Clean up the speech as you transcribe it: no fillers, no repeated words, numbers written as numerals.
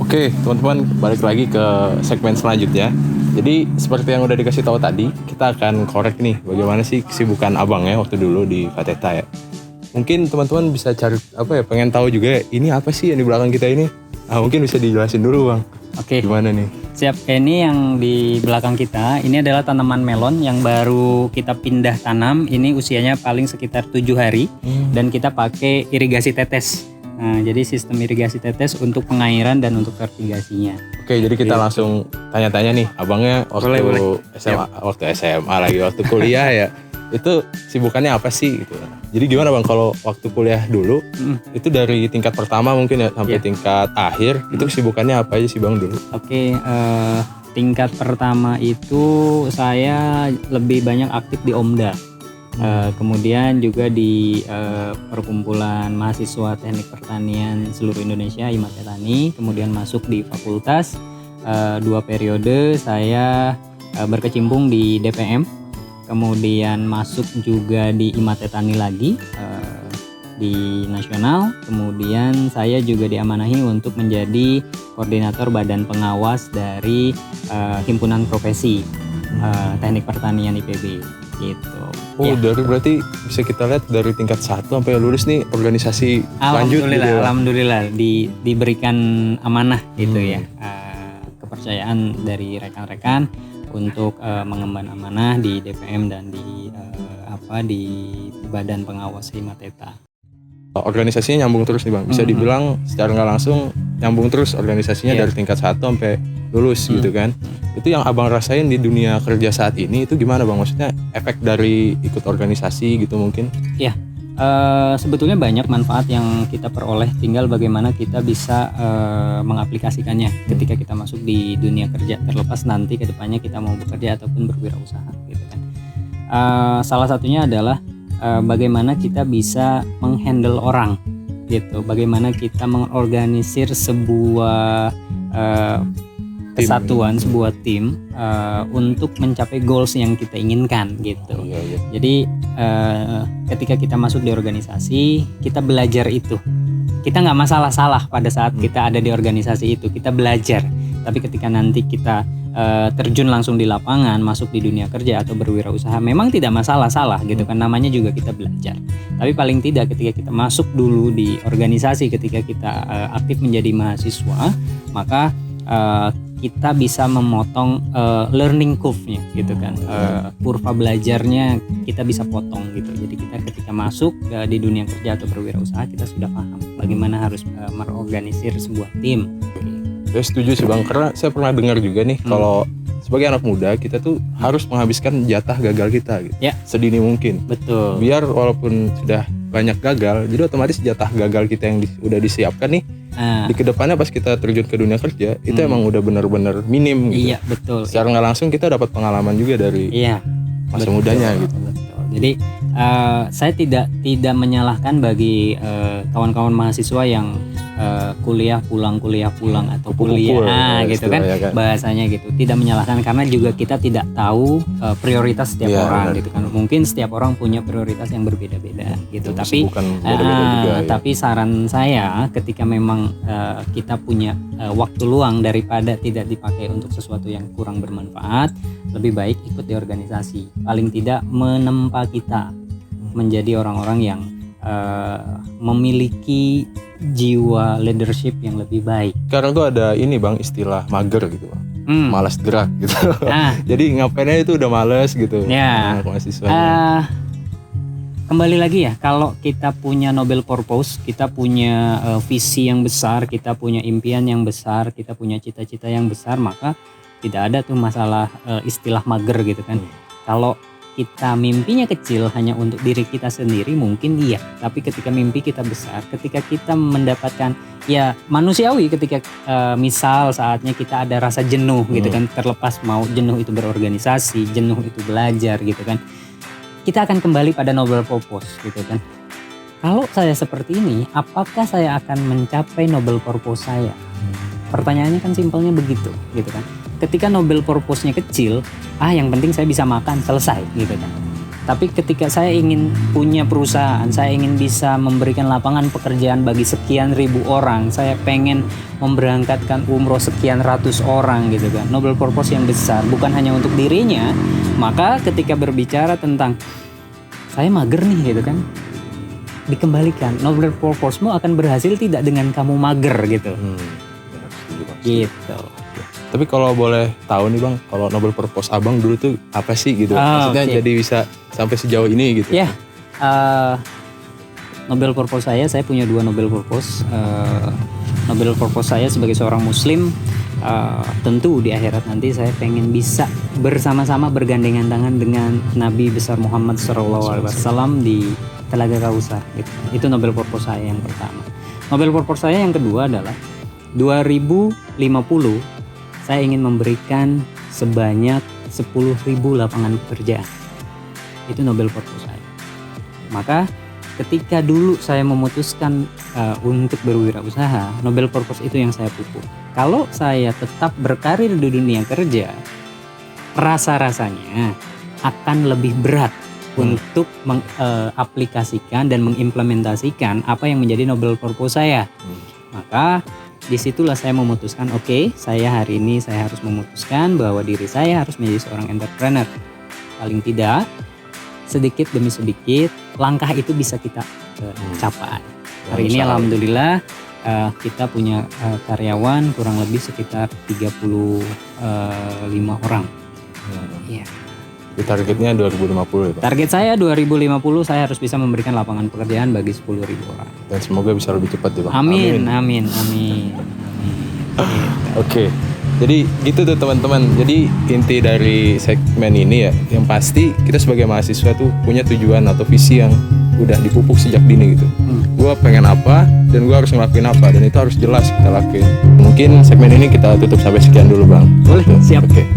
Oke, teman-teman, balik lagi ke segmen selanjutnya. Jadi seperti yang udah dikasih tahu tadi, kita akan korek nih bagaimana sih kesibukan abangnya waktu dulu di Fateta ya. Mungkin teman-teman bisa cari pengen tahu juga ini apa sih yang di belakang kita ini. Nah, mungkin bisa dijelasin dulu Bang. Oke. Gimana nih? Siap. Ini yang di belakang kita, ini adalah tanaman melon yang baru kita pindah tanam. Ini usianya paling sekitar 7 hari dan kita pakai irigasi tetes. Nah, jadi sistem irigasi tetes untuk pengairan dan untuk irigasinya. Oke, jadi kita langsung tanya-tanya nih, abangnya waktu SMA lagi, waktu kuliah ya. Itu sibukannya apa sih gitu. Jadi gimana Bang kalau waktu kuliah dulu, itu dari tingkat pertama mungkin ya sampai tingkat akhir, itu sibukannya apa aja sih Bang dulu? Oke, tingkat pertama itu saya lebih banyak aktif di Omda. Kemudian juga di perkumpulan mahasiswa teknik pertanian seluruh Indonesia IMATE Tani, kemudian masuk di fakultas 2 periode saya berkecimpung di DPM, kemudian masuk juga di IMATE Tani lagi di nasional, kemudian saya juga diamanahi untuk menjadi koordinator badan pengawas dari himpunan profesi teknik pertanian IPB gitu. Oh, dari berarti bisa kita lihat dari tingkat 1 sampai lulus nih organisasi lanjut gitu ya. Alhamdulillah diberikan amanah gitu ya. Kepercayaan dari rekan-rekan untuk mengemban amanah di DPM dan di Badan Pengawas Himateta. Organisasinya nyambung terus nih Bang. Bisa dibilang secara nggak langsung nyambung terus organisasinya dari tingkat 1 sampai lulus gitu kan. Itu yang Abang rasain di dunia kerja saat ini itu gimana Bang? Maksudnya efek dari ikut organisasi gitu mungkin? Ya, sebetulnya banyak manfaat yang kita peroleh, tinggal bagaimana kita bisa mengaplikasikannya ketika kita masuk di dunia kerja, terlepas nanti ke depannya kita mau bekerja ataupun berwirausaha gitu kan. Salah satunya adalah bagaimana kita bisa menghandle orang gitu, bagaimana kita mengorganisir sebuah kesatuan, sebuah tim untuk mencapai goals yang kita inginkan gitu. Jadi ketika kita masuk di organisasi, kita belajar itu. Kita nggak masalah salah pada saat kita ada di organisasi itu, kita belajar. Tapi ketika nanti kita terjun langsung di lapangan, masuk di dunia kerja atau berwirausaha, memang tidak masalah salah gitu kan, namanya juga kita belajar. Tapi paling tidak ketika kita masuk dulu di organisasi, ketika kita aktif menjadi mahasiswa, maka kita bisa memotong learning curve-nya gitu kan, kurva belajarnya kita bisa potong gitu. Jadi kita ketika masuk di dunia kerja atau berwirausaha, kita sudah paham bagaimana harus mengorganisir sebuah tim. Saya setuju sih Bang, karena saya pernah dengar juga nih kalau sebagai anak muda kita tuh harus menghabiskan jatah gagal kita gitu, sedini mungkin. Betul. Biar walaupun sudah banyak gagal, jadi otomatis jatah gagal kita yang udah disiapkan nih di kedepannya pas kita terjun ke dunia kerja itu emang udah benar-benar minim gitu. Iya betul. Secara nggak langsung kita dapat pengalaman juga dari masa mudanya gitu. Betul. Jadi saya tidak menyalahkan bagi kawan-kawan mahasiswa yang kuliah pulang atau kuliah gitu kan, bahasanya gitu, tidak menyalahkan karena juga kita tidak tahu prioritas setiap orang gitu kan. Mungkin setiap orang punya prioritas yang berbeda-beda gitu, tapi saran saya ketika memang kita punya waktu luang daripada tidak dipakai untuk sesuatu yang kurang bermanfaat, lebih baik ikut di organisasi, paling tidak menempa kita menjadi orang-orang yang memiliki jiwa leadership yang lebih baik. Karena tuh ada ini Bang, istilah mager gitu Bang, malas gerak gitu. Jadi ngapainnya itu udah males gitu. Kembali lagi ya, kalau kita punya noble purpose, kita punya visi yang besar, kita punya impian yang besar, kita punya cita-cita yang besar, maka tidak ada tuh masalah istilah mager gitu kan. Kalau kita mimpinya kecil hanya untuk diri kita sendiri mungkin iya, tapi ketika mimpi kita besar, ketika kita mendapatkan ya manusiawi, ketika misal saatnya kita ada rasa jenuh gitu kan, terlepas mau jenuh itu berorganisasi, jenuh itu belajar gitu kan, kita akan kembali pada noble purpose gitu kan. Kalau saya seperti ini, apakah saya akan mencapai noble purpose saya? Pertanyaannya kan simpelnya begitu gitu kan. Ketika noble purpose-nya kecil, yang penting saya bisa makan, selesai gitu kan. Tapi ketika saya ingin punya perusahaan, saya ingin bisa memberikan lapangan pekerjaan bagi sekian ribu orang, saya pengen memberangkatkan umroh sekian ratus orang gitu kan. Noble purpose yang besar, bukan hanya untuk dirinya. Maka ketika berbicara tentang saya mager nih gitu kan, dikembalikan, noble purpose-mu akan berhasil tidak dengan kamu mager gitu. Gitu. Tapi kalau boleh tahu nih Bang, kalau noble purpose Abang dulu tuh apa sih gitu? Maksudnya jadi bisa sampai sejauh ini gitu. Ya, noble purpose saya punya 2 noble purpose. Noble purpose saya sebagai seorang muslim, tentu di akhirat nanti saya pengen bisa bersama-sama bergandengan tangan dengan Nabi besar Muhammad SAW di Telaga Kausar gitu. Itu noble purpose saya yang pertama. Noble purpose saya yang kedua adalah 2050 saya ingin memberikan sebanyak 10.000 lapangan pekerjaan. Itu noble purpose saya. Maka ketika dulu saya memutuskan untuk berwirausaha, noble purpose itu yang saya pupuk. Kalau saya tetap berkarir di dunia kerja, rasa-rasanya akan lebih berat untuk mengaplikasikan dan mengimplementasikan apa yang menjadi noble purpose saya. Maka disitulah saya memutuskan, oke, saya hari ini saya harus memutuskan bahwa diri saya harus menjadi seorang entrepreneur. Paling tidak, sedikit demi sedikit, langkah itu bisa kita capai. Hari ini alhamdulillah kita punya karyawan kurang lebih sekitar 35 orang. Iya. Targetnya 2050 ya Pak? Target saya 2050 saya harus bisa memberikan lapangan pekerjaan bagi 10.000 orang. Dan semoga bisa lebih cepat ya Pak. Amin. Oke. Jadi gitu tuh teman-teman. Jadi inti dari segmen ini ya, yang pasti kita sebagai mahasiswa tuh punya tujuan atau visi yang udah dipupuk sejak dini gitu. Gua pengen apa dan gua harus ngelakuin apa, dan itu harus jelas kita lakuin. Mungkin segmen ini kita tutup sampai sekian dulu Bang. Boleh, siap. Oke.